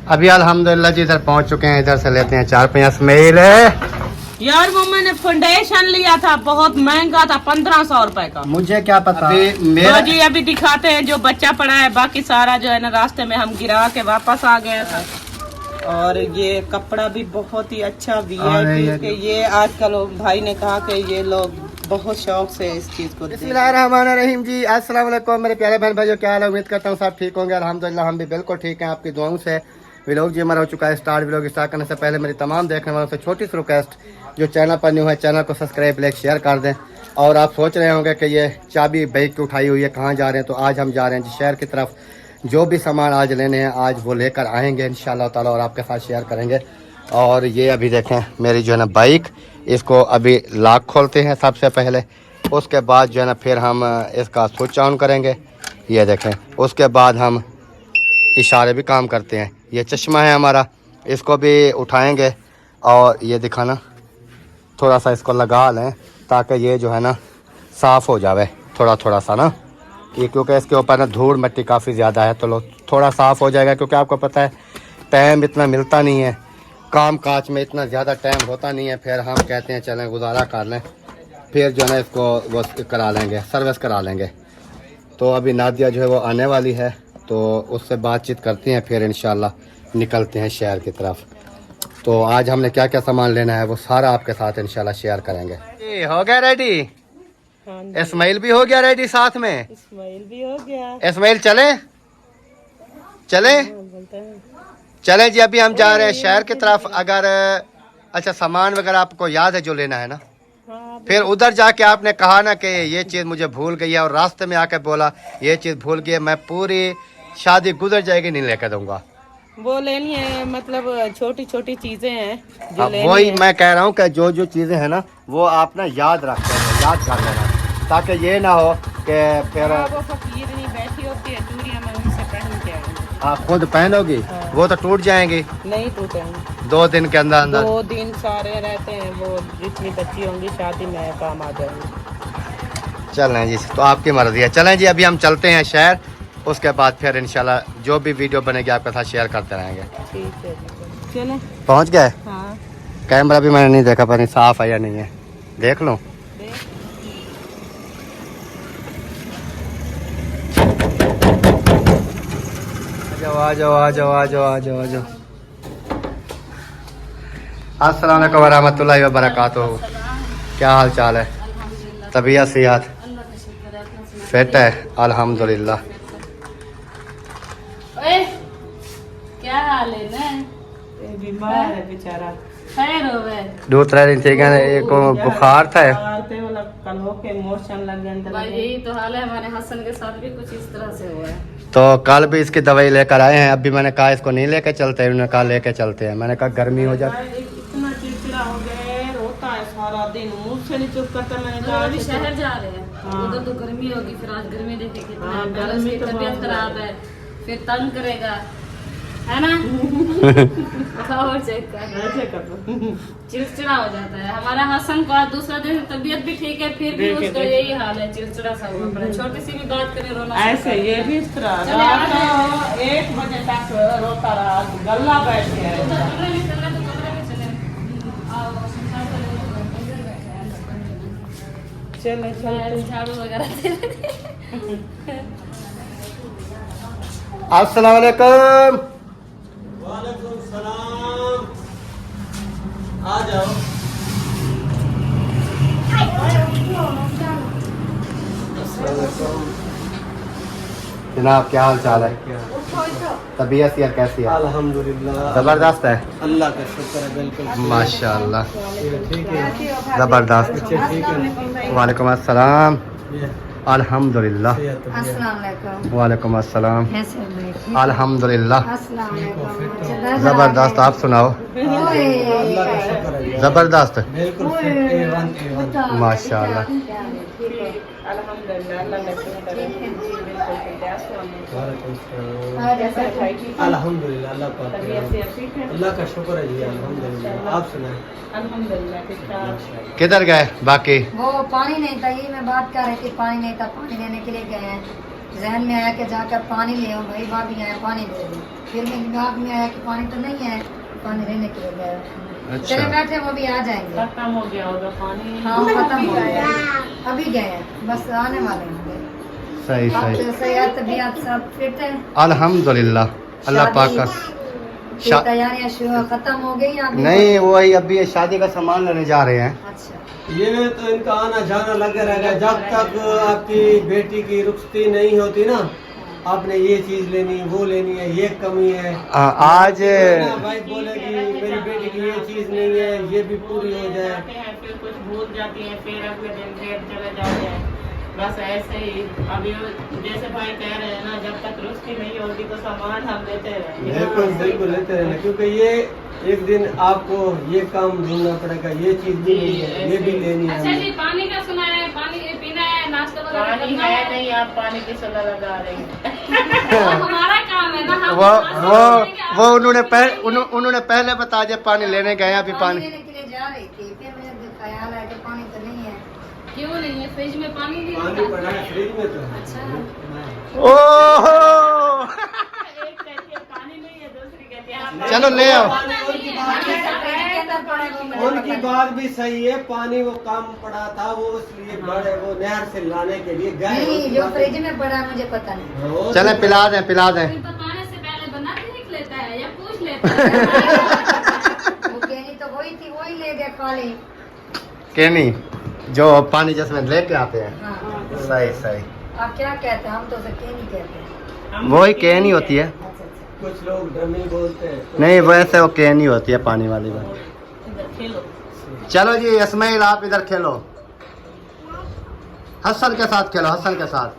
अभी अल्हम्दुलिल्लाह जी इधर पहुंच चुके हैं। इधर से लेते हैं 4-5 स्मेल है यार वो मैंने फाउंडेशन लिया था, बहुत महंगा था, 1500 रुपए का। मुझे क्या पता। तो जी अभी दिखाते हैं जो बच्चा पड़ा है, बाकी सारा जो है ना रास्ते में हम गिरा के वापस आ गए था। और ये कपड़ा भी बहुत ही अच्छा VIP के, ये आजकल भाई ने कहा कि ये लोग बहुत शौक से इस चीज को। बिस्मिल्लाहिर्रहमानिर्रहीम जी, अस्सलाम वालेकुम मेरे प्यारे बहन भाइयों, क्या हाल है? उम्मीद करता हूँ सब ठीक होंगे। अल्हम्दुलिल्लाह हम भी बिल्कुल ठीक हैं आपकी दुआओं से। व्लॉग जी हमारा हो चुका है स्टार्ट। व्लॉग स्टार्ट करने से पहले मेरी तमाम देखने वालों से छोटी सी रिक्वेस्ट, जो चैनल पर न्यू है चैनल को सब्सक्राइब लाइक शेयर कर दें। और आप सोच रहे होंगे कि ये चाबी बाइक की उठाई हुई है, कहाँ जा रहे हैं? तो आज हम जा रहे हैं जी शहर की तरफ। जो भी सामान आज लेने हैं आज वो लेकर आएंगे इंशाल्लाह ताला और आपके साथ शेयर करेंगे। और ये अभी देखें मेरी जो है ना बाइक, इसको अभी लॉक खोलते हैं सबसे पहले, उसके बाद जो है ना फिर हम इसका स्विच ऑन करेंगे। ये देखें, उसके बाद हम इशारे भी काम करते हैं। ये चश्मा है हमारा, इसको भी उठाएंगे और ये दिखाना थोड़ा सा इसको लगा लें ताकि ये जो है ना साफ़ हो जावे थोड़ा थोड़ा सा ना, ये क्योंकि इसके ऊपर ना धूल मिट्टी काफ़ी ज़्यादा है, तो लो थोड़ा साफ़ हो जाएगा। क्योंकि आपको पता है टाइम इतना मिलता नहीं है, काम काज में इतना ज़्यादा टाइम होता नहीं है, फिर हम कहते हैं चलें गुजारा कर लें, फिर जो है ना इसको वो करा लेंगे, सर्विस करा लेंगे। तो अभी नादिया जो है वो आने वाली है, तो उससे बातचीत करते हैं, फिर इंशाल्लाह निकलते हैं शहर की तरफ। तो आज हमने क्या क्या सामान लेना है वो सारा आपके साथ इंशाल्लाह शेयर करेंगे। हो गया रेडी? इस्माइल भी हो गया रेडी, साथ में इस्माइल भी हो गया। इस्माइल चले चले चले जी, अभी हम जा रहे हैं शहर की तरफ। अगर अच्छा सामान वगैरह आपको याद है जो लेना है ना? फिर उधर जाके आपने कहा ना कि ये चीज़ मुझे भूल गई है, और रास्ते में आके बोला ये चीज़ भूल गई है, मैं पूरी शादी गुजर जाएगी नहीं लेकर दूंगा। वो लेनी है, मतलब छोटी छोटी चीजें हैं जो अब वही मैं कह रहा हूँ कि जो जो चीज़ें हैं ना वो आप ना याद रखते हैं, याद कर लेना, ताकि ये ना हो कि फिर वो फकीर नहीं बैठी होती है, चूड़ियां मैं उनसे पहन के आऊंगी। आप खुद पहनोगी? वो तो टूट जाएंगी। नहीं टूटेंगे, 2 दिन के अंदर अंदर 2 दिन सारे रहते हैं, वो जितनी बच्ची होंगी शादी में काम आ जाएंगी। चलें जी, तो आपकी मर्जी है। चलें जी अभी हम चलते हैं शहर, उसके बाद फिर इंशाल्लाह जो भी वीडियो बनेगी आपके साथ शेयर करते रहेंगे। ठीक है, चलें। पहुंच गए? हाँ। कैमरा भी मैंने नहीं देखा, पर नहीं साफ है या नहीं है, देख लो। आ जाओ आ जाओ आ जाओ आ जाओ आ जाओ। अस्सलाम वालेकुम वरहमतुल्लाहि वबरकातुहू। क्या हाल चाल है? तबीयत सेहत फिट है? अल्हम्दुलिल्लाह। क्या हाल है ना? बीमार है बेचारा। खैर हो गए? 2-3 दिन ठीक है, एक बुखार था, कल होके मोशन लग गया। यही तो हाल है, हमारे हसन के साथ भी कुछ इस तरह से हुआ है। तो कल भी इसकी दवाई लेकर आए हैं। अभी मैंने कहा इसको नहीं लेके चलते, उन्होंने कहा लेके चलते हैं। मैंने कहा गर्मी हो जाए, इतना चिड़चिड़ा हो गया, रोता है सारा दिन, मुंह से नहीं चुप करता। मैंने कहा अभी शहर जा रहे हैं, हाँ। उधर तो गर्मी होगी, फिर आज गर्मी देखे कितना हाँ, है, गर्मी तो तबीयत बहुत खराब है, फिर तंग करेगा, है ना? और चेक कर, चिड़चिड़ा हो जाता है। हमारा हसन को आज दूसरा दिन तबीयत भी ठीक है, फिर भी उसका यही हाल है, चिड़चिड़ा सा हुआ पड़ा है। छोटी सी भी बात करे रोना ऐसे, ये भी इस तरह चले, रात को 1 बजे तक रोता रहा, गला बैठ गया। कमरे में चले तो कमरे में चले, चले झाड़ू वगैरह दे रहे। अस्सलाम वालेकुम। वालेकुम सलाम। आ जाओ। जनाब क्या हाल चाल है? तबीयत यार कैसी है? अल्हम्दुलिल्लाह जबरदस्त है, अल्लाह का शुक्र है, बिल्कुल माशाल्लाह ठीक है। जबरदस्त। ठीक है। वालेकुम अस्सलाम। अल्हम्दुलिल्लाह। अस्सलाम वालेकुम। वालेकुम अस्सलाम। कैसे हैं? अल्हम्दुलिल्लाह अस्सलाम वालेकुम। जबरदस्त। आप सुनाओ? अल्लाह का शुक्र है, जबरदस्त बिल्कुल फिट, A1 माशाल्लाह। अल्हम्दुलिल्लाह, अल्लाह ने शुक्र है। बिल्कुल अल्हम्दुलिल्लाह, अल्लाह पाक अल्लाह का शुक्र है जी, अल्हम्दुलिल्लाह। आप सुनाएं, अल्हम्दुलिल्लाह ठीक ठाक। किधर गए बाकी? वो पानी नहीं था, ये मैं बात कर रही थी, पानी नहीं था, पानी लेने के लिए गए हैं। जहन में आया कि जाकर पानी ले आओ, भाई भाभी आए पानी दे दो। फिर मेरे दिमाग में आया कि पानी तो नहीं है, पानी लेने के लिए गए। अच्छा। चले बैठे, वो भी आ जाएंगे। खत्म हो गया होगा पानी। हाँ खत्म हो गया, अभी गए हैं, बस आने वाले होंगे। सही अब सही, तो सेहत तबीयत सब फिट है। अल्हम्दुलिल्लाह, अल्लाह पाक का। की तैयारियां शुरू खत्म हो गई या अभी? नहीं, वही अभी ये शादी का सामान लेने जा रहे हैं। अच्छा, ये तो इनका आना जाना लगा रहेगा जब तक आपकी बेटी की रुखसती नहीं होती ना। आपने ये चीज लेनी, वो लेनी है, ये कमी है। आज भाई बोलेगी मेरी बेटी की ये चीज नहीं है, ये भी पूरी हो जाए। जाते हैं, फिर कुछ भूल जाती है, फिर अगले दिन फिर चले जाते हैं। बस ऐसे ही अभी जैसे भाई कह रहे हैं ना, जब तक रुचि नहीं होगी तो सामान हम लेते रहेंगे। बिल्कुल बिल्कुल लेते रहना, क्योंकि ये एक दिन आपको ये काम ढूंढना पड़ेगा, ये चीज भी नहीं है, ये भी लेनी अच्छा है। जी, पानी का सुना है, पानी पीना है, नाश्ता वगैरह पानी करना है नहीं, आप पानी की सलाह लगा रहे हैं। वो हमारा काम है ना। हम वो नाश्ता वो करेंगे, आप- वो उन्होंने पहले बता दिया पानी लेने गए हैं, अभी पानी पानी। लेने के लिए जा रही थी, फिर मुझे ख्याल आया कि पानी तो नहीं है। क्यों नहीं है? फ्रिज में पानी नहीं पानी होता? पड़ा है फ्रिज में तो है। अच्छा। ओहो, एक कहती है पानी नहीं है, दूसरी कहती है आप चलो ले आओ। पानी उनकी बात भी- के अंदर पड़ा है, वो मुझे उनकी पता बात भी सही है, पानी वो कम पड़ा था, वो इसलिए बड़े वो नहर से लाने के लिए गए। नहीं, जो फ्रिज में पड़ा है मुझे पता नहीं। वो चले पिला दें पिला दें। फिर बताने से पहले बना के देख लेता है या पूछ लेता है? वो कहनी तो वही थी, वही ले गए खाली। केनी जो पानी जिसमें लेके आते हैं। हाँ, सही सही, आप क्या कहते हैं? हम तो उसे कहनी कहते हैं। हम वही केनी होती है। अच्छा अच्छा, कुछ लोग ड्रमी बोलते हैं। नहीं, वैसे वो केनी होती है पानी वाली बात। इधर खेलो। चलो जी इस्माइल, आप इधर खेलो, हसन के साथ खेलो, हसन के साथ।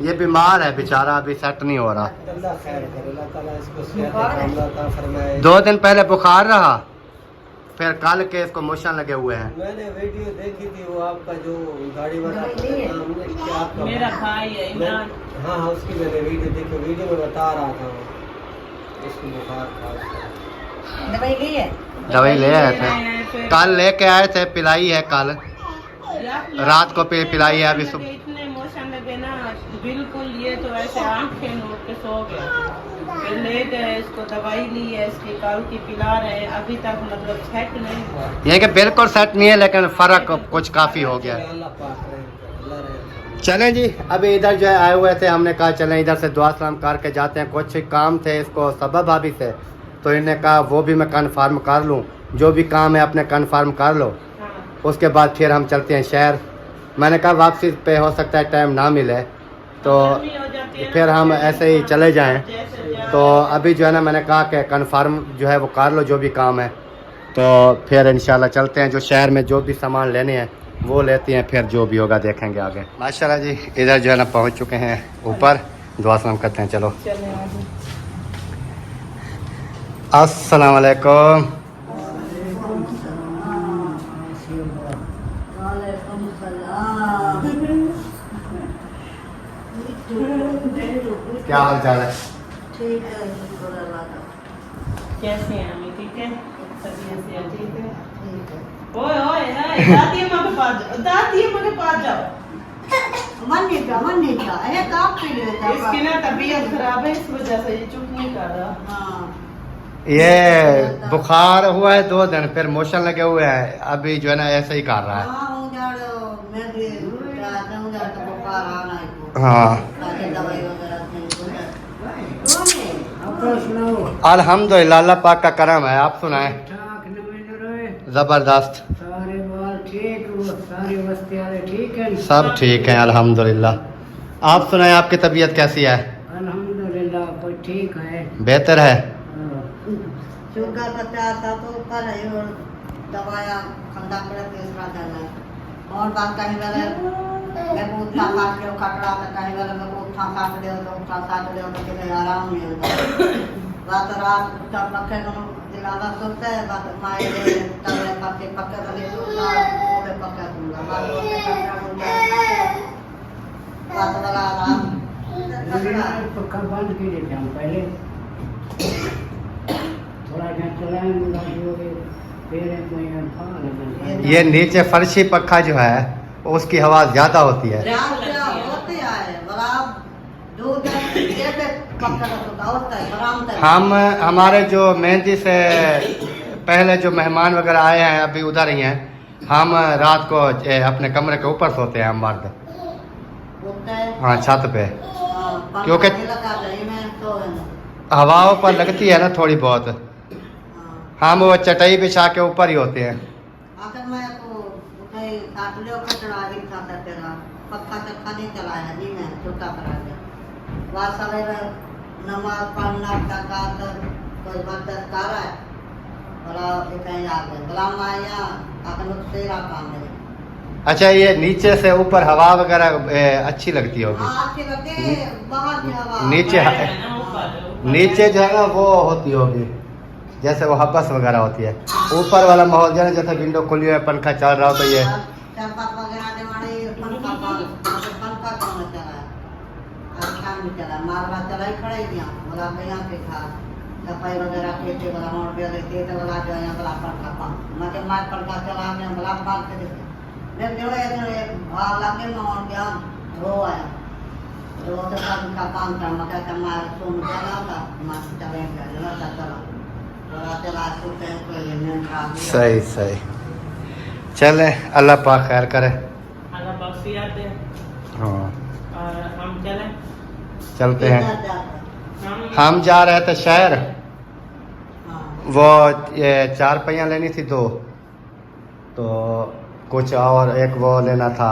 ये बीमार है बेचारा, अभी सेट नहीं हो रहा। अल्लाह खैर करे, अल्लाह ताला इसको सेहत कामयाब अता फरमाए। 2 दिन पहले बुखार रहा, फिर कल के इसको मोशन लगे हुए हैं। मैंने वीडियो देखी थी, वो आपका जो गाड़ी वाला था, हमने क्या आपका मेरा भाई है इमरान। हाँ हाँ, उसकी मैंने वीडियो देखी, वीडियो में बता रहा था वो, उसको बुखार था उसका। दवाई ली है? दवाई ले आए थे, फिर- कल लेके आए थे, पिलाई है कल, रात को पिलाई है, अभी सुबह। इतने मोशन लगे ना, बिल्कुल ये तो ऐसे आंखें नोट के सो गया। फिर ले गए, इसको दवाई ली है, इसकी कल की पिला रहे हैं, अभी तक मतलब सेट नहीं हुआ। ये कि बिल्कुल सेट नहीं है, लेकिन फर्क कुछ काफी हो गया। अल्लाह पाक रहे, अल्लाह रहे। चलें जी, अभी इधर जो है आए हुए थे, हमने कहा चलें इधर से दुआ सलाम करके जाते हैं। कुछ काम थे इसको सबब भाभी से, तो इन्हें कहा वो भी मैं कन्फर्म कर लूँ, जो भी काम है अपने कन्फर्म कर लो, हाँ। उसके बाद फिर हम चलते हैं शहर। मैंने कहा वापसी पे हो सकता है टाइम ना मिले, तो गर्मी हो जाती है ना, फिर हम ऐसे ही चले जाएं। जैसे जा- तो अभी जो है ना, मैंने कहा कि कन्फर्म जो है वो कर लो, जो भी काम है, तो फिर इंशाल्लाह चलते हैं। जो शहर में जो भी सामान लेने हैं वो लेते हैं, फिर जो भी होगा देखेंगे आगे। माशाल्लाह जी, इधर जो है ना पहुंच चुके हैं ऊपर, दुआ सलाम करते हैं। चलो, चले आगे। अस्सलाम वालेकुम। क्या हाल चाल है? ठीक है, शुक्र अल्लाह का। कैसे हैं अम्मी? ठीक है, तबीयत से ठीक है? ठीक है। ओए ओए ओए, दादी अम्मा के पास जाओ, दादी अम्मा के पास जाओ। मन नहीं था, अरे काम के लिए था। इसकी ना तबीयत खराब है, इस वजह से ये चुप नहीं कर रहा। हाँ, ये बुखार हुआ है 2 दिन, फिर मोशन लगे हुए हैं, अभी जो है ना ऐसे ही कर रहा है। हाँ, उधर मैं भी उधर तो बुखार आ रहा है। हाँ, दवाई वगैरह अल्हम्दुलिल्लाह, अल्लाह पाक का करम है। आप सुनाएं। जबरदस्त, सारे बाल ठीक, वो सारी बस्ती वाले ठीक है। सब ठीक है अल्हम्दुलिल्लाह। आप सुनाएं, आपकी तबीयत कैसी है? अल्हम्दुलिल्लाह, कोई ठीक है। बेहतर है। शुगर बचा था तो ऊपर है और दवाया खंदा कर तीसरा देना और बात कहीं वाले मैं को उठा काट के खटरा था, कहीं वाले मैं को उठा काट दे तो उठा काट दे तो के आराम नहीं होता। रात उठा पक्के को दिलावा सोचता है, बात माए तवे पक्के पक्के वाले तो ना पूरे पक्के दूंगा बात होते खटरा दूंगा बात वाला आराम पक्का बंद कर देते हम पहले थोड़ा जहाँ चलाएंगे फिर ये नीचे फर्शी पंखा जो है उसकी हवा ज्यादा होती है। होते आए बराबर 2 दिन एक पक्का होता है आराम से। हम हमारे जो मेहंदी से पहले जो मेहमान वगैरह आए हैं अभी उधर ही हैं, हम रात को अपने कमरे के ऊपर सोते हैं हम मर्द। हाँ छत पे, क्योंकि हवाओं पर लगती है ना थोड़ी बहुत। हम वो चटाई बिछा के ऊपर ही होते हैं। आखिर मैं तो कहीं काटलियों का चढ़ा ही था तेरा पक्का चक्का नहीं चलाया जी मैं छोटा करा दिया। वहाँ सवेरे नमाज पढ़ना टका कर कोई बदत कर रहा है बड़ा कहीं आ गए बला माया आखिर तेरा काम है। अच्छा ये नीचे से ऊपर हवा वगैरह अच्छी लगती होगी। हाँ अच्छी लगती है बाहर की हवा। नीचे जो है ना वो होती होगी जैसे वो हबस वगैरह होती है। ऊपर वाला माहौल जो है जैसे विंडो खुली है पंखा चल रहा हो तो ये पंखा कौन चला अच्छा भी चला मारवा चला ही खड़ा ही दिया बोला भैया के था सफाई वगैरह खेते वाला मोड़ पे देते तो वाला जो है बड़ा पंखा पा मैं के मार पंखा चला मैं बड़ा पाल के देते मैं जोड़े एक भाग लगे मोड़ के रो आया तो तो पंखा पान का मका का मार सुन चला था मार चले गया चला सही सही। चले अल्लाह पाक खैर करे। अल्लाह बख्शियत दे। हाँ और हम चलते हैं। हम जा रहे थे शहर, वो ये 4 पहिया लेनी थी 2 तो कुछ और एक वो लेना था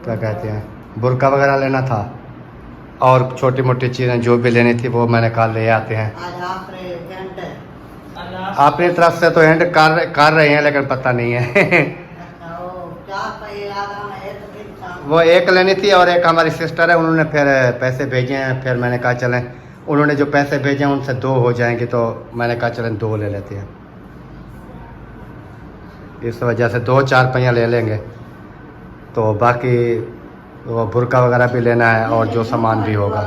क्या कहते हैं बुर्का वगैरह लेना था और छोटी मोटी चीज़ें जो भी लेनी थी वो मैंने कहा ले आते हैं। अपनी तरफ से तो एंड कर रहे हैं लेकिन पता नहीं है। वो एक लेनी थी और एक हमारी सिस्टर है उन्होंने फिर पैसे भेजे हैं। फिर मैंने कहा चलें उन्होंने जो पैसे भेजे हैं उनसे 2 हो जाएंगे तो मैंने कहा चलें 2 ले लेते हैं। इस वजह से 2-4 पहिया ले लेंगे तो बाकी वो बुर्का वगैरह भी लेना है और जो सामान भी होगा।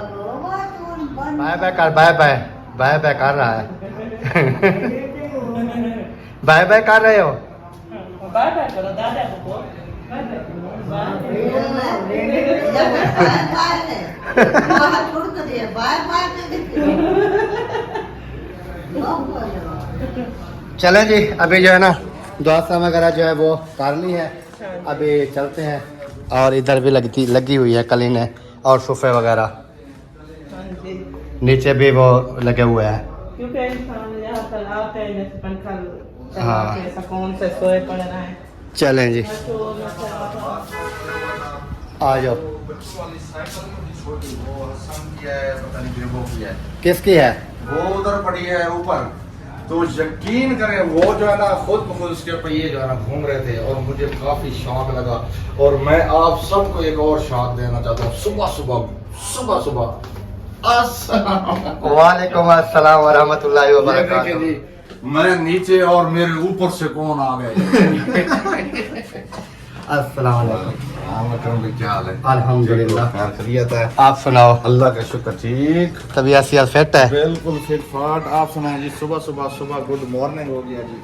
बाय बाय कर रहा है। बाय बाय कर रहे हो। बाय बाय करो दादा को। चलें जी अभी जो है ना दुआ वगैरह जो है वो कर ली है। अभी चलते हैं और इधर भी लगी हुई है कलीनें और सोफे वगैरह नीचे भी वो लगे हुए हैं क्योंकि इंसान यहाँ पर आते हैं जैसे पंखा हाँ। चला के सुकून से सोए पड़ना है। चलें जी आ जाओ। किसकी है? वो उधर पड़ी है ऊपर तो यकीन करें वो जो है ना खुद उसके पहिए जो है ना घूम रहे थे और मुझे काफी शौक लगा। और मैं आप सबको एक और शौक देना चाहता हूँ। सुबह सुबह वालेकुम अस्सलाम वरहमतुल्लाहि वबरकातुहू। मैं नीचे और मेरे ऊपर से कौन आ गए। अस्सलाम वालेकुम। क्या हाल है? अल्हम्दुलिल्लाह खैरियत है। आप सुनाओ? अल्लाह का शुक्र ठीक तबीयत सेहत फिट है? बिल्कुल फिट फाट। आप सुनाए जी? सुबह गुड मॉर्निंग हो गया जी।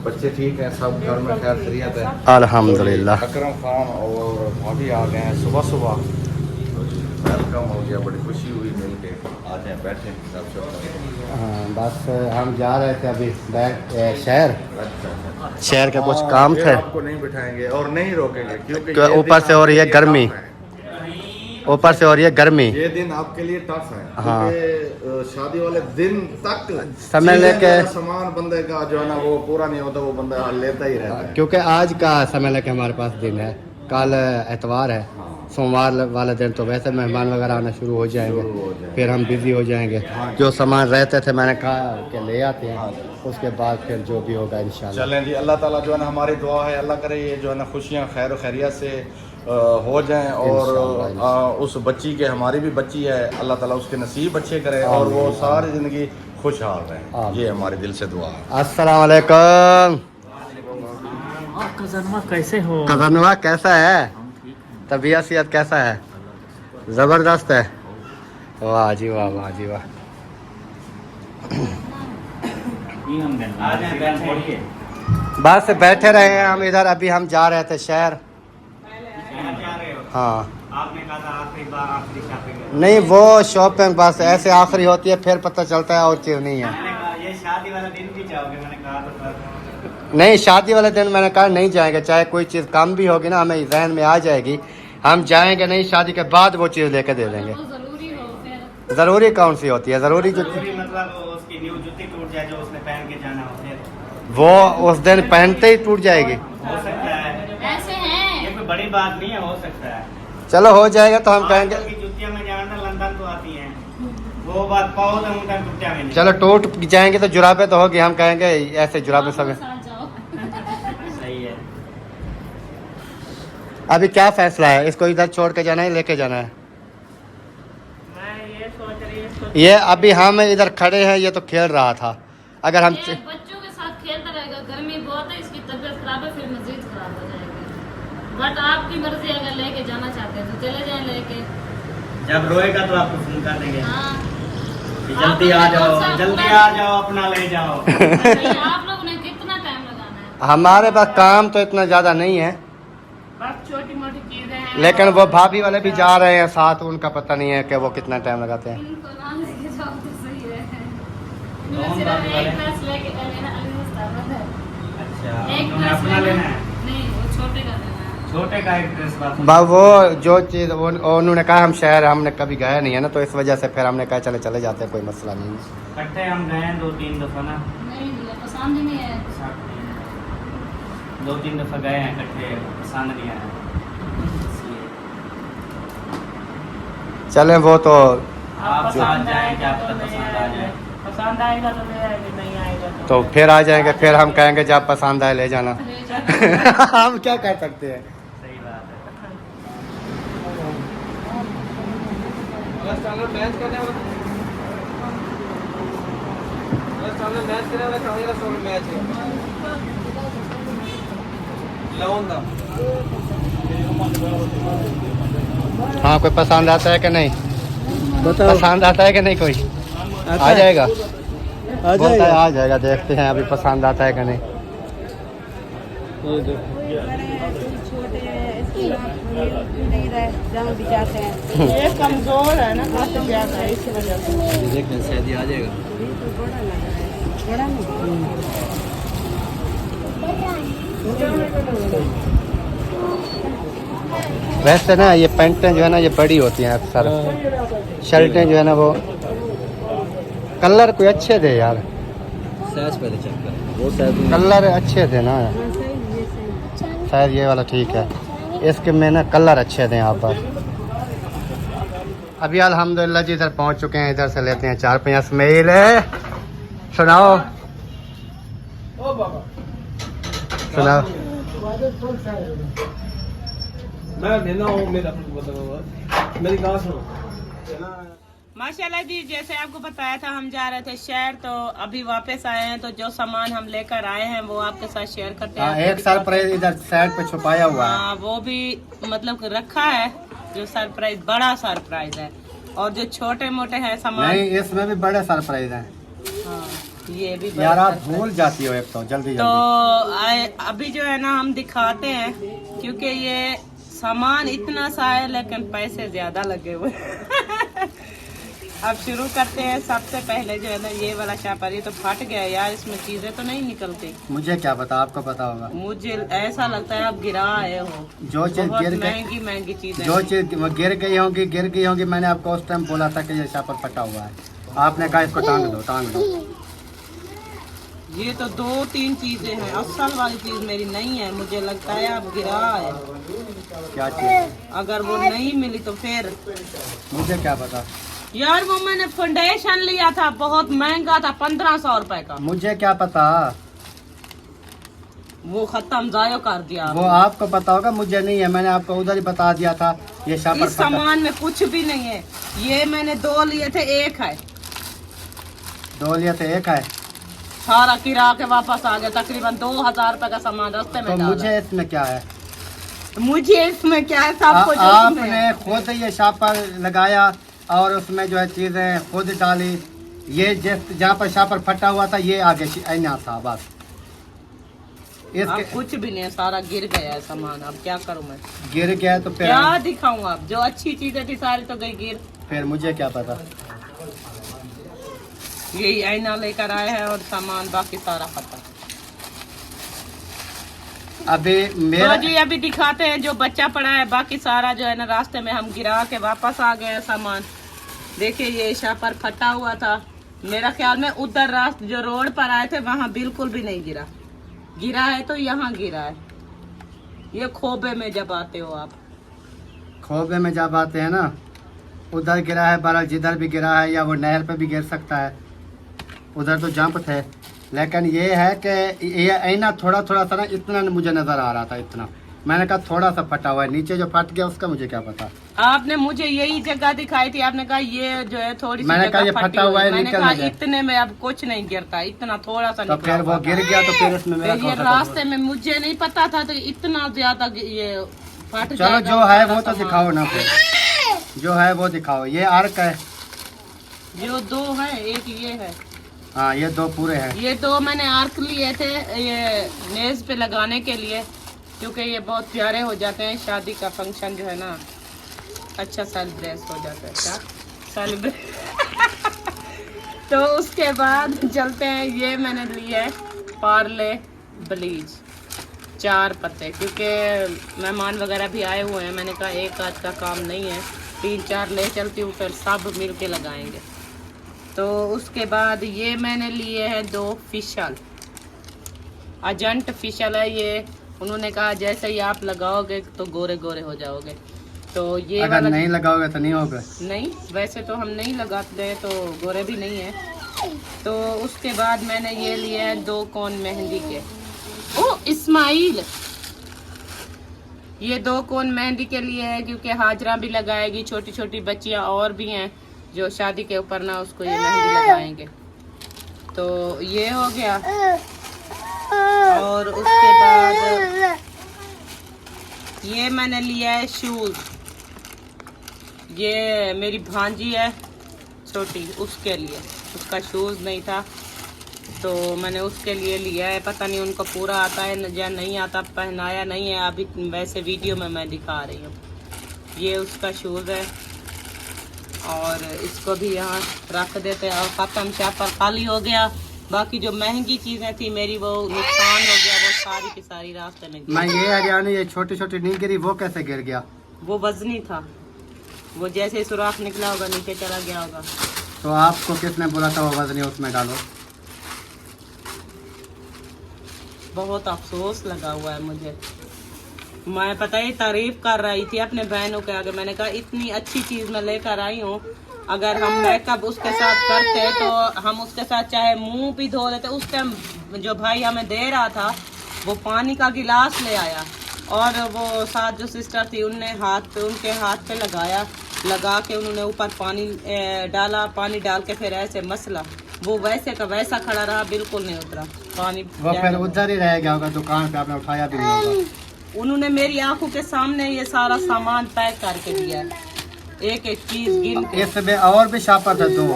बच्चे ठीक हैं सब घर में खैर खैरियत है अल्हम्दुलिल्लाह। अकरम खान और भाभी आ गए हैं सुबह वेलकम हो गया। बड़ी खुशी हुई मिलके। आते हैं बैठे सब। हाँ बस हम जा रहे थे अभी शहर। अच्छा शहर के कुछ काम थे। आपको नहीं बिठाएंगे और नहीं रोकेंगे क्योंकि ऊपर से और ये गर्मी ये दिन आपके लिए टफ है। हाँ। शादी वाले दिन तक समय लेके सामान बंदे का जो है ना वो पूरा नहीं होता, वो बंदा लेता ही रहता है। क्योंकि आज का समय लेके हमारे पास दिन है। कल एतवार है, सोमवार वाले दिन तो वैसे मेहमान वगैरह आना शुरू हो जाएंगे, फिर हम बिजी हो जाएंगे। जो सामान रहते थे मैंने कहा कि ले आते हैं, उसके बाद फिर जो भी होगा इंशाल्लाह। चलें जी, अल्लाह ताला जो है ना हमारी दुआ है, अल्लाह करे ये जो है ना खुशियाँ खैर खैरियत से हो जाएं और उस बच्ची के, हमारी भी बच्ची है, अल्लाह ताला उसके नसीब अच्छे करे और वो सारी ज़िंदगी खुशहाल रहे। ये हमारे दिल से दुआ है। अस्सलाम वालेकुम। खजानमा कैसे हो? खजानवा कैसा है? तबीयत सियत कैसा है? जबरदस्त है। वाह जी वाह, वाह जी वाह। बस बैठे रहे हैं हम इधर, अभी हम जा रहे थे शहर। हाँ आपने कहा था आखिरी शॉपिंग। नहीं, वो शॉपिंग बस ऐसे आखिरी होती है, फिर पता चलता है और चीज़ नहीं है। ये शादी वाला दिन भी चाहोगे? मैंने कहा था नहीं, शादी वाले दिन मैंने कहा नहीं जाएंगे, चाहे कोई चीज़ कम भी होगी ना, हमें जहन में आ जाएगी, हम जाएंगे नहीं, शादी के बाद वो चीज़ लेके दे देंगे। वो जरूरी हो फिर। ज़रूरी कौन सी होती है? ज़रूरी जो मतलब उसकी न्यू जूती टूट जाए जो उसने पहन के जाना हो, फिर वो उस दिन पहनते ही टूट जाएगी। हो सकता है। ऐसे हैं। ये कोई बड़ी बात नहीं है, हो सकता है। चलो हो जाएगा तो हम कहेंगे। आजकल की जूतियां में जानना लंदन तो आती हैं, वो बात पाओ तो उनका टूटा में नहीं। चलो टूट जाएंगे तो जुराबे तो होगी, हम कहेंगे ऐसे जुराबे सब। साथ जाओ। सही है। अभी क्या फैसला है? इसको इधर छोड़ के जाना है, लेके जाना है? मैं ये सोच रही हूँ, ये अभी हम इधर खड़े हैं, ये तो खेल रहा था। अगर हम ये बच्चों के साथ खेलता रहेगा, गर्मी बहुत है, इसकी तबीयत खराब है, फिर मजीद खराब हो जाएगी। बट आपकी मर्जी, अगर लेके जाना चाहते हैं तो चले जाएं लेके। जब रोएगा तो आपको फोन कर देंगे हाँ। कि जल्दी आ जाओ, जल्दी आ जाओ, अपना ले जाओ। आप लोगों ने कितना टाइम लगाना है? हमारे पास काम तो इतना ज़्यादा नहीं है, बस छोटी मोटी चीजें हैं। लेकिन वो भाभी वाले भी जा रहे हैं साथ, उनका पता नहीं है कि वो कितना टाइम लगाते हैं। इनको ना लेके जाओ तो सही है। कौन सिर्फ भाभी वाले? एक ड्रेस लेके लेना है। अच्छा, एक तुम्हें ड्रेस अपना लेना है? नहीं, वो छोटे का लेना है। छोटे का एक ड्रेस बात। वो जो चीज़ उन्होंने कहा, हम शहर हमने कभी गए नहीं है ना, तो इस वजह से फिर हमने कहा चले चले जाते हैं, कोई मसला नहीं है। इकट्ठे हम गए हैं 2-3 दफा ना, नहीं मुझे पसंद ही नहीं है। 2-3 दफा गए हैं इकट्ठे, पसंद नहीं आया। चलें वो तो आप साथ जाएं कि आपको पसंद आ जाए। पसंद आएगा तो ले आएंगे, नहीं आएगा तो फिर आ जाएंगे, फिर हम कहेंगे जब पसंद आए ले जाना। हम क्या कर सकते हैं? सही बात है। हाँ, कोई पसंद आता है कि नहीं? पसंद आता है कि नहीं? कोई आ जाएगा, बोलता है आ जाएगा, देखते हैं अभी पसंद आता है कि नहीं। ये कमजोर है ना, काफी ज्यादा है, इसी वजह से। आ जाएगा। वैसे ना ये पैंटें जो है ना, ये बड़ी होती हैं अक्सर, शर्टें जो है ना वो कलर कोई अच्छे थे यार, साइज पहले चेक कर, वो साइज कलर अच्छे थे ना, शायद ये वाला ठीक है, इसके में ना कलर अच्छे थे यहाँ पर। अभी अल्हम्दुलिल्लाह जी इधर पहुँच चुके हैं, इधर से लेते हैं 4-5 मेल। सुनाओ सुनाओ। मैं देना हूँ, मेरी बात सुनो। माशाल्लाह जी, जैसे आपको बताया था हम जा रहे थे शहर, तो अभी वापस आए हैं, तो जो सामान हम लेकर आए हैं वो आपके साथ शेयर करते हैं। एक सरप्राइज इधर साइड पे छुपाया हुआ है। हाँ, वो भी मतलब कि रखा है, जो सरप्राइज बड़ा सरप्राइज है, और जो छोटे मोटे हैं सामान, नहीं, इसमें भी बड़े सरप्राइज हैं। हाँ, ये भी बड़ा यार आप surprise। भूल जाती हो एक तो जल्दी तो जल्दी। अभी जो है ना हम दिखाते हैं, क्योंकि ये सामान इतना सा है लेकिन पैसे ज्यादा लगे हुए। अब शुरू करते हैं। सबसे पहले जो है ना ये वाला चापर, ये तो फट गया यार, इसमें चीजें तो नहीं निकलती। मुझे क्या पता, आपको पता होगा। मुझे ऐसा लगता है आप गिरा आए हो, जो चीज बहुत गिर गई, महंगी महंगी चीजें। जो चीज गिर गई होंगी, मैंने आपको उस टाइम बोला था कि ये चापर फटा हुआ है, आपने कहा इसको टांग दो टांग दो। ये तो 2-3 चीजें हैं, असल वाली चीज मेरी नहीं है, मुझे लगता है आप गिरा है। क्या चीज? अगर वो नहीं मिली तो फिर मुझे क्या पता यार, वो मैंने फाउंडेशन लिया था, बहुत महंगा था, 1500 रुपए का, मुझे क्या पता, वो खत्म जायो कर दिया। वो आपको पता होगा, मुझे नहीं है। मैंने आपको उधर ही बता दिया था ये चापर इस सामान में कुछ भी नहीं है। ये मैंने 2 लिए थे, 1 है। 2 लिए थे, 1 है। सारा गिरा के वापस आ गया। तकरीबन 2000 रुपए का सामान रास्ते में तो डाला। मुझे इसमें क्या है? मुझे इसमें क्या है, सब कुछ आपने खुद ये शापर लगाया और उसमें जो है चीजें खुद डाली। ये जिस जहाँ पर शापर फटा हुआ था ये आगे आईना था बस। अब कुछ भी नहीं है, सारा गिर गया है सामान। अब क्या करूं मैं? गिर गया तो फिर क्या दिखाऊं? अब जो अच्छी चीजें थी सारी तो गई गिर। फिर मुझे क्या पता। यही आईना लेकर आए हैं और सामान बाकी सारा खत्म। अभी मेरा तो जी अभी दिखाते हैं जो बच्चा पड़ा है। बाकी सारा जो है ना रास्ते में हम गिरा के वापस आ गए सामान। देखिए ये शापर फटा हुआ था। मेरा ख्याल में उधर रास्ते जो रोड पर आए थे वहाँ बिल्कुल भी नहीं गिरा। गिरा है तो यहाँ गिरा है। ये खोबे में जब आते हो आप, खोबे में जब आते हैं ना उधर गिरा है, बहरहाल जिधर भी गिरा है या वो नहर पे भी गिर सकता है। उधर तो जंप थे, लेकिन ये है कि ये आईना थोड़ा थोड़ा सा ना इतना मुझे नजर आ रहा था। इतना मैंने कहा थोड़ा सा फटा हुआ है, नीचे जो फट गया उसका मुझे क्या पता। आपने मुझे यही जगह दिखाई थी। आपने कहा ये जो है थोड़ी सी मैंने कहा जगह ये फटी फटा हुआ है, मैंने निकल कहा ना जाए। इतने में अब कुछ नहीं गिरता, इतना थोड़ा सा तो निकला फिर वो हुआ गिर गया तो फिर इसमें मेरा था। कौन ये सा रास्ते में मुझे नहीं पता था तो इतना ज्यादा ये फट चलो जाएगा जो है सारा वो तो सामान। दिखाओ ना, फिर जो है वो दिखाओ। ये आर्क है, जो दो है, एक ये है। हाँ ये दो पूरे हैं। ये दो मैंने आर्क लिए थे ये मेज पे लगाने के लिए, क्योंकि ये बहुत प्यारे हो जाते हैं। शादी का फंक्शन जो है ना अच्छा सेलिब्रेट हो जाता है। क्या सेलिब्रेट तो उसके बाद चलते हैं। ये मैंने लिए है पार्ले ब्लीच 4 पत्ते, क्योंकि मेहमान वगैरह भी आए हुए हैं। मैंने कहा एक आध का काम नहीं है, 3-4 ले चलती हूँ, फिर सब मिल के लगाएंगे। तो उसके बाद ये मैंने लिए हैं 2 फिशल, अजंट फिशल है ये। उन्होंने कहा जैसे ही आप लगाओगे तो गोरे गोरे हो जाओगे। तो ये अगर वाला नहीं लगाओगे तो नहीं होगा। नहीं, वैसे तो हम नहीं लगाते तो गोरे भी नहीं है। तो उसके बाद मैंने ये लिए हैं 2 कोन मेहंदी के। ओ इस्माइल, ये 2 कोन मेहंदी के लिए है, क्योंकि हाजरा भी लगाएगी, छोटी छोटी बच्चियां और भी हैं जो शादी के ऊपर ना उसको ये मेहंदी लगाएंगे। तो ये हो गया। और उसके बाद ये मैंने लिया है शूज। ये मेरी भांजी है छोटी, उसके लिए, उसका शूज नहीं था तो मैंने उसके लिए लिया है। पता नहीं उनको पूरा आता है या नहीं आता, पहनाया नहीं है अभी, वैसे वीडियो में मैं दिखा रही हूँ। ये उसका शूज है और इसको भी यहाँ रख देते हैं। और ख़त्म, शापर खाली हो गया। बाकी जो महंगी चीजें थी मेरी वो नुकसान हो गया, वो सारी की सारी रास्ते में गिर। मैं ये हरियाणा ये छोटी छोटी नहीं गिरी, वो कैसे गिर गया? वो वजनी था, वो जैसे ही सुराख निकला होगा नीचे चला गया होगा। तो आपको किसने बोला था वो वजनी उसमें डालो? बहुत अफसोस लगा हुआ है मुझे। मैं पता ही तारीफ कर रही थी अपने बहनों के आगे। मैंने कहा इतनी अच्छी चीज मैं लेकर आई हूँ, अगर हम मेकअप उसके साथ करते तो हम उसके साथ चाहे मुंह भी धो लेते। उस टाइम जो भाई हमें दे रहा था वो पानी का गिलास ले आया और वो साथ जो सिस्टर थी उनने उनके हाथ पे लगाया, लगा के उन्होंने ऊपर पानी डाला, पानी डाल के फिर ऐसे मसला, वो वैसे का वैसा खड़ा रहा, बिल्कुल नहीं उतरा पानी। वो फिर उधर ही रह गया होगा दुकान पे, आपने उठाया भी नहीं होगा। उन्होंने मेरी आंखों के सामने ये सारा सामान पैक करके दिया है, एक एक चीज गिन के। इसमें और भी शापर थे 2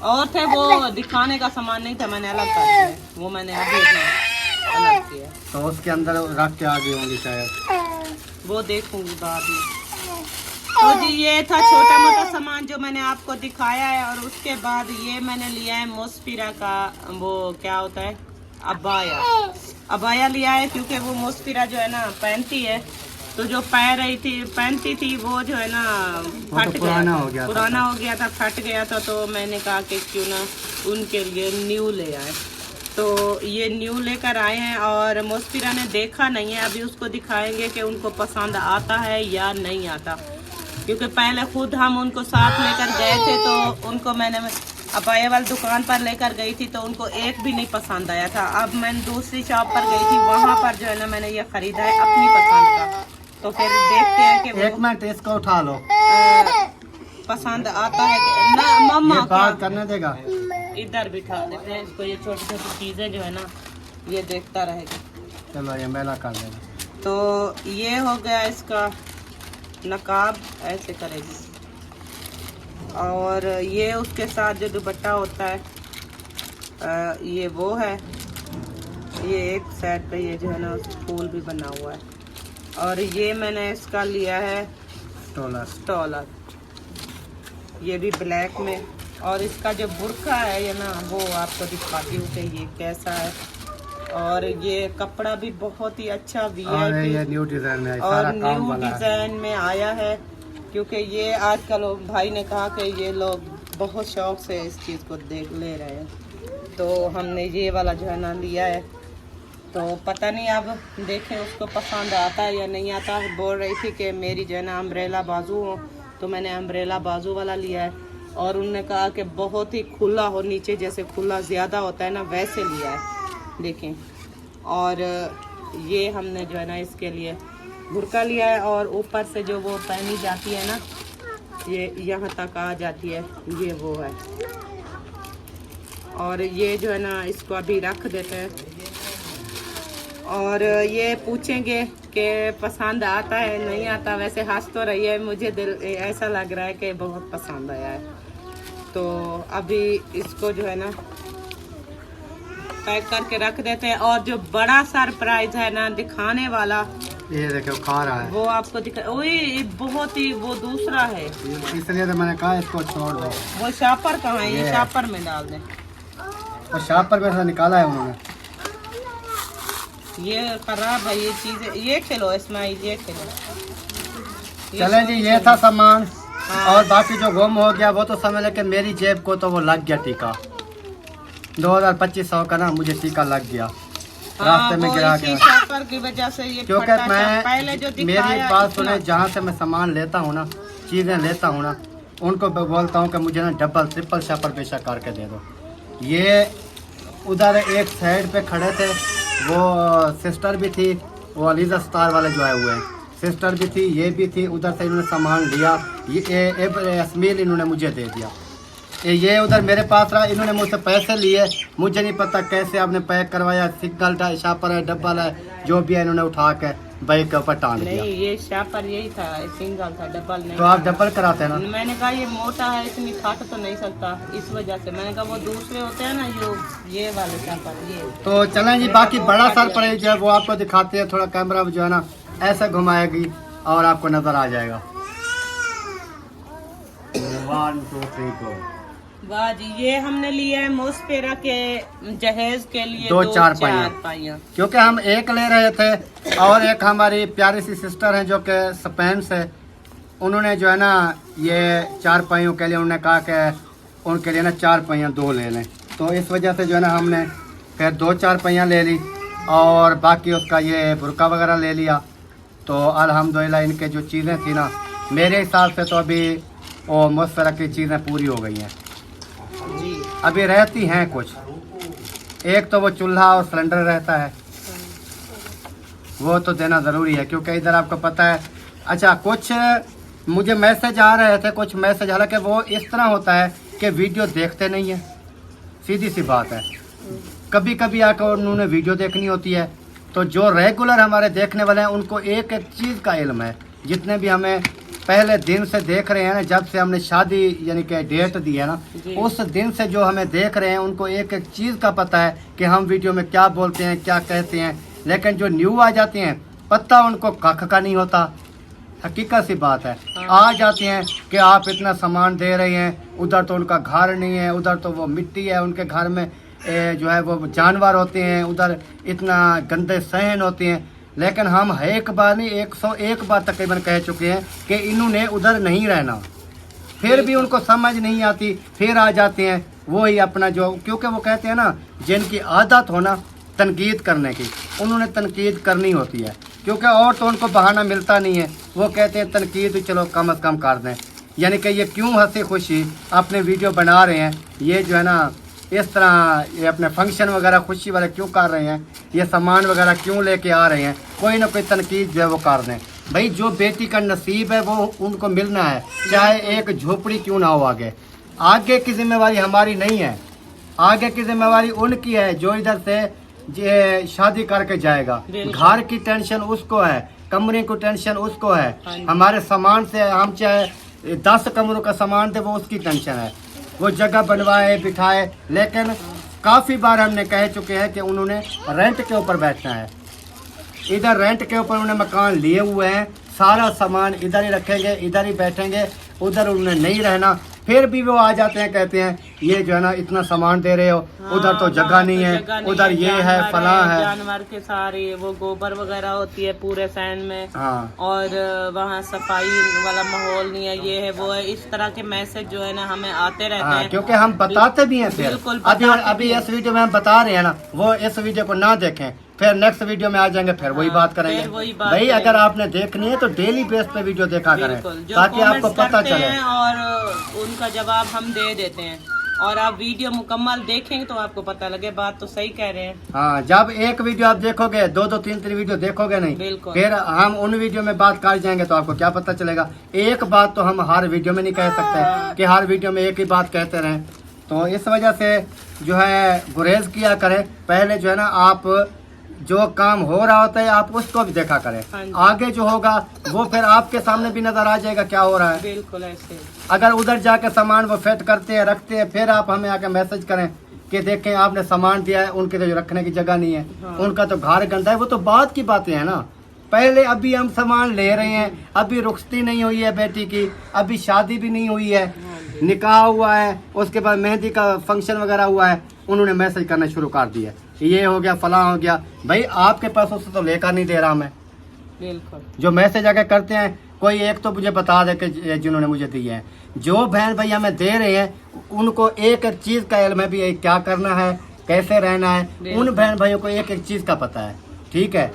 और थे, वो दिखाने का सामान नहीं था, मैंने अलग कर दिया, वो मैंने अभी अलग किया। तो उसके अंदर रख के आ गई होंगी शायद, वो देखूंगी बाद में। तो जी ये था छोटा मोटा सामान जो मैंने आपको दिखाया है। और उसके बाद ये मैंने लिया है मोस्फिरा का, वो क्या होता है, अबाया लिया है, क्योंकि वो मोस्फिरा जो है ना पहनती है, तो जो पहनती थी वो जो है ना फट पुराना हो गया था, फट गया था। तो मैंने कहा कि क्यों ना उनके लिए न्यू ले आए। तो ये न्यू लेकर आए हैं और मोस्फिरा ने देखा नहीं है, अभी उसको दिखाएंगे कि उनको पसंद आता है या नहीं आता, क्योंकि पहले खुद हम उनको साथ लेकर गए थे तो उनको मैंने अबाया वाली दुकान पर लेकर गई थी तो उनको एक भी नहीं पसंद आया था। अब मैं दूसरी शॉप पर गई थी, वहाँ पर जो है ना मैंने ये खरीदा है अपनी पसंद का। तो फिर देखते हैं कि एक मिनट इसको उठा लो, पसंद आता है कि ना। मम्मा ये बात करने देगा। इधर बिठा देते हैं इसको, ये छोटी छोटी चीजें जो है ना ये देखता रहेगा। चलो ये मेला कर देना। तो ये हो गया इसका नकाब, ऐसे करेगी। और ये उसके साथ जो दुपट्टा होता है ये वो है, ये एक साइड पे ये जो है ना फूल भी बना हुआ है। और ये मैंने इसका लिया है स्टॉलर, ये भी ब्लैक में। और इसका जो बुर्का है ये ना वो आपको दिखाती हूँ कि ये कैसा है। और ये कपड़ा भी बहुत ही अच्छा और वीआईपी ये न्यू डिजाइन में और सारा काम न्यू वाला है। डिजाइन में आया है, क्योंकि ये आजकल भाई ने कहा कि ये लोग बहुत शौक से इस चीज़ को देख ले रहे हैं, तो हमने ये वाला जो है ना लिया है। तो पता नहीं अब देखें उसको पसंद आता है या नहीं आता। बोल रही थी कि मेरी जो है ना अम्ब्रेला बाजू हो, तो मैंने अम्ब्रेला बाजू वाला लिया है। और उन्होंने कहा कि बहुत ही खुला हो, नीचे जैसे खुला ज़्यादा होता है ना वैसे लिया है, देखें। और ये हमने जो है ना इसके लिए बुर्का लिया है, और ऊपर से जो वो पहनी जाती है ना ये यहाँ तक आ जाती है, ये वो है। और ये जो है ना इसको अभी रख देते हैं। और ये पूछेंगे कि पसंद आता है नहीं आता। वैसे हंस तो रही है, मुझे दिल ऐसा लग रहा है कि बहुत पसंद आया है। तो अभी इसको जो है ना पैक करके रख देते हैं। और जो बड़ा सरप्राइज है ना दिखाने वाला, ये देखो खा रहा है वो आपको दिखा। ओए ये बहुत ही वो दूसरा है, इसलिए तो मैंने कहा इसको छोड़ दो। वो शापर कहाँ है? ये शापर में डाल दें। और शापर में से निकाला है उन्होंने। ये खराब है ये चीजें, ये खिलो इस्माइल, ये खिलो। चले जी, ये था सामान। और बाकी जो गुम हो गया वो तो समझ ले कि मेरी जेब को तो वो लग गया टीका। 2000-2500 का ना मुझे टीका लग गया, रास्ते में गिरा गया। शापर की वजह से ये क्योंकि फटा मैं पहले जो मेरी दिखाया बात इतना- सुने, जहाँ से मैं सामान लेता हूँ ना, चीज़ें लेता हूँ ना, उनको बोलता हूँ कि मुझे ना डबल ट्रिपल शापर पेशा करके दे दो। ये उधर एक साइड पे खड़े थे, वो सिस्टर भी थी, वो अलीजा स्टार वाले जो आए हुए हैं, सिस्टर भी थी, ये भी थी। उधर से इन्होंने सामान लिया, ये असमील इन्होंने मुझे दे दिया। ये उधर मेरे पास रहा, इन्होंने मुझसे पैसे लिए, मुझे नहीं पता कैसे आपने पैक करवाया। सिंगल शापर है, डबल है, जो भी है इन्होंने उठा के बाइक के ऊपर टांग दिया। नहीं ये शापर यही था, सिंगल था, डबल नहीं। तो आप डबल कराते हैं ना। मैंने कहा ये मोटा है, इतनी काट तो नहीं सकता, इस वजह से मैंने कहा वो दूसरे होते हैं ना ये वाले शापर ये। तो चलें जी, बाकी बड़ा सरप्राइज जो है वो आपको दिखाते हैं। थोड़ा कैमरा जो है ना ऐसा घुमाएगी और आपको नजर आ जाएगा। 1 2 3 go। वाह जी, ये हमने लिया है मोस्पेरा के जहेज के लिए दो चार पाइयाँ। क्योंकि हम एक ले रहे थे और एक हमारी प्यारी सी सिस्टर हैं जो कि स्पेन से, उन्होंने जो है ना ये 4 पाइयों के लिए उन्होंने कहा कि उनके लिए ना 4 पाइयाँ 2 ले लें। तो इस वजह से जो है ना हमने फिर 2-4 पाइयाँ ले ली और बाकी उसका ये बुर्का वगैरह ले लिया। तो अल्हम्दुलिल्लाह इनके जो चीज़ें थी ना, मेरे हिसाब से तो अभी वो मुस्फरा की चीज़ें पूरी हो गई हैं जी। अभी रहती हैं कुछ। एक तो वो चूल्हा और सिलेंडर रहता है, वो तो देना ज़रूरी है, क्योंकि इधर आपको पता है। अच्छा, कुछ मुझे मैसेज आ रहे थे, कुछ मैसेज, हालांकि वो इस तरह होता है कि वीडियो देखते नहीं है, सीधी सी बात है। कभी कभी आकर उन्होंने वीडियो देखनी होती है। तो जो रेगुलर हमारे देखने वाले हैं उनको एक एक चीज़ का इल्म है। जितने भी हमें पहले दिन से देख रहे हैं ना, जब से हमने शादी यानी कि डेट दी है ना, उस दिन से जो हमें देख रहे हैं उनको एक एक चीज़ का पता है कि हम वीडियो में क्या बोलते हैं, क्या कहते हैं। लेकिन जो न्यू आ जाते हैं, पता उनको कख का नहीं होता। हकीकत सी बात है। आ जाते हैं कि आप इतना सामान दे रहे हैं, उधर तो उनका घर नहीं है, उधर तो वो मिट्टी है, उनके घर में जो है वो जानवर होते हैं, उधर इतना गंदे सहन होते हैं। लेकिन हम एक बार नहीं 101 बार तकरीबन कह चुके हैं कि इन्होंने उधर नहीं रहना, फिर भी उनको समझ नहीं आती, फिर आ जाते हैं वही अपना जो, क्योंकि वो कहते हैं ना जिनकी आदत हो ना तनकीद करने की, उन्होंने तनकीद करनी होती है, क्योंकि और तो उनको बहाना मिलता नहीं है। वो कहते हैं तनकीद चलो कम से कम कर दें, यानी कि ये क्यों हंसी खुशी अपने वीडियो बना रहे हैं, ये जो है ना इस तरह ये अपने फंक्शन वगैरह खुशी वाले क्यों कर रहे हैं, ये सामान वगैरह क्यों लेके आ रहे हैं, कोई ना कोई तनकीद जो है वो कर दें। भाई जो बेटी का नसीब है वो उनको मिलना है, चाहे एक झोपड़ी क्यों ना हो। आगे की जिम्मेवारी हमारी नहीं है, आगे की जिम्मेवारी उनकी है जो इधर से शादी करके जाएगा। घर की टेंशन उसको है, कमरे को टेंशन उसको है, हमारे सामान से हम चाहे 10 कमरों का सामान दे वो उसकी टेंशन है, वो जगह बनवाए बिठाए। लेकिन काफ़ी बार हमने कह चुके हैं कि उन्होंने रेंट के ऊपर बैठना है। इधर रेंट के ऊपर उन्होंने मकान लिए हुए हैं, सारा सामान इधर ही रखेंगे, इधर ही बैठेंगे, उधर उन्हें नहीं रहना। फिर भी वो आ जाते हैं, कहते हैं ये जो है ना इतना सामान दे रहे हो, उधर तो जगह नहीं है, उधर ये है फला है। जानवर के सारे वो गोबर वगैरह होती है पूरे सैंड में, हाँ। और वहाँ सफाई वाला माहौल नहीं है, ये है वो है, इस तरह के मैसेज जो है ना हमें आते रहते हैं। क्योंकि हम बताते भी हैं। फिर बिल्कुल अभी इस वीडियो में हम बता रहे हैं ना, वो इस वीडियो को ना देखें, फिर नेक्स्ट वीडियो में आ जाएंगे, फिर वही बात करेंगे। भाई अगर आपने देखनी है तो डेली बेस पे वीडियो देखा करें ताकि आपको पता चले, और उनका जवाब हम दे देते हैं। और आप वीडियो मुकम्मल देखेंगे तो आपको पता लगे, बात तो सही कह रहे हैं। हाँ, जब एक वीडियो आप देखोगे, 2-2, 3-3 वीडियो देखोगे नहीं, बिल्कुल। फिर हम उन वीडियो में बात कर जाएंगे तो आपको क्या पता चलेगा। एक बात तो हम हर वीडियो में नहीं कह सकते कि हर वीडियो में एक ही बात कहते रहें। तो इस वजह से जो है गुरेज किया करें। पहले जो है ना आप जो काम हो रहा होता है आप उसको भी देखा करें, आगे जो होगा वो फिर आपके सामने भी नजर आ जाएगा क्या हो रहा है। बिल्कुल ऐसे। अगर उधर जाके सामान वो फिट करते हैं, रखते हैं, फिर आप हमें आके मैसेज करें कि देखें आपने सामान दिया है, उनके तो रखने की जगह नहीं है, उनका तो घर गंदा है, वो तो बात की बातें हैं ना। पहले अभी हम सामान ले रहे हैं, अभी रुखसती नहीं हुई है बेटी की, अभी शादी भी नहीं हुई है, निकाह हुआ है, उसके बाद मेहंदी का फंक्शन वगैरह हुआ है, उन्होंने मैसेज करना शुरू कर दिया, ये हो गया फला हो गया। भाई आपके पास उससे तो लेकर नहीं दे रहा मैं। बिल्कुल। जो मैसेज आगे करते हैं कोई एक तो मुझे बता दे कि जिन्होंने मुझे दिए हैं, जो बहन भाई हमें दे रहे हैं उनको एक एक चीज़ का इल्म है भी क्या करना है, कैसे रहना है। उन बहन भाइयों को एक एक चीज़ का पता है, ठीक है।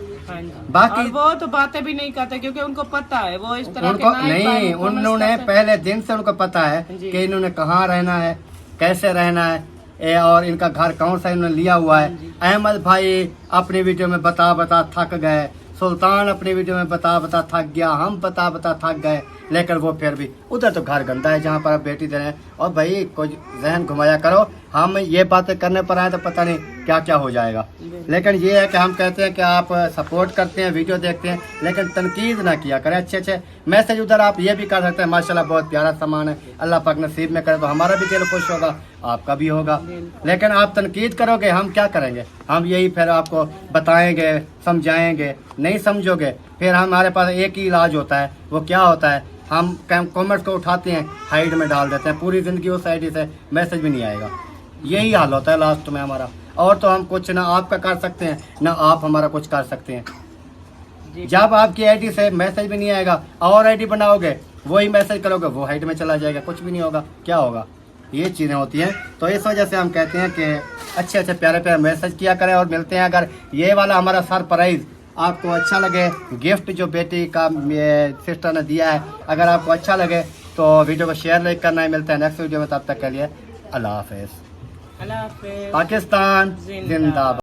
बाकी और वो तो बातें भी नहीं करते क्योंकि उनको पता है, वो इस तरह उनको के नहीं, उन्होंने पहले दिन से उनको पता है कि इन्होंने कहाँ रहना है, कैसे रहना है, और इनका घर कौन सा इन्होंने लिया हुआ है। अहमद भाई अपनी वीडियो में बता बता थक गए, सुल्तान अपनी वीडियो में बता बता थक गया, हम बता बता थक गए, लेकिन वो फिर भी उधर तो घर गंदा है जहाँ पर आप बेटी दे रहे हैं। और भाई कुछ जहन घुमाया करो, हम ये बातें करने पर आए तो पता नहीं क्या क्या हो जाएगा। लेकिन ये है कि हम कहते हैं कि आप सपोर्ट करते हैं, वीडियो देखते हैं, लेकिन तनकीद ना किया करें। अच्छे अच्छे मैसेज उधर आप ये भी कर सकते हैं, माशाल्लाह बहुत प्यारा सामान है, अल्लाह पाक नसीब में करे तो हमारा भी दिल खुश होगा, आपका भी होगा। लेकिन आप तनकीद करोगे, हम क्या करेंगे, हम यही फिर आपको बताएंगे, समझाएंगे, नहीं समझोगे फिर हमारे पास एक ही इलाज होता है, वो क्या होता है, हम कमेंट्स को उठाते हैं हाइड में डाल देते हैं, पूरी ज़िंदगी उस आईडी से मैसेज भी नहीं आएगा। यही हाल होता है लास्ट में हमारा। और तो हम कुछ ना आपका कर सकते हैं ना आप हमारा कुछ कर सकते हैं। जब आपकी आईडी से मैसेज भी नहीं आएगा और आईडी बनाओगे, वही मैसेज करोगे, वो हाइड में चला जाएगा, कुछ भी नहीं होगा, क्या होगा। ये चीज़ें होती हैं। तो इस वजह से हम कहते हैं कि अच्छे अच्छे प्यारे प्यारे मैसेज किया करें। और मिलते हैं, अगर ये वाला हमारा सरप्राइज़ आपको अच्छा लगे, गिफ्ट जो बेटी का सिस्टर ने दिया है, अगर आपको अच्छा लगे तो वीडियो को शेयर लाइक करना है। मिलते हैं नेक्स्ट वीडियो में, तब तक के लिए अल्लाह हाफिज़। अल्लाह हाफिज़। पाकिस्तान जिंदाबाद।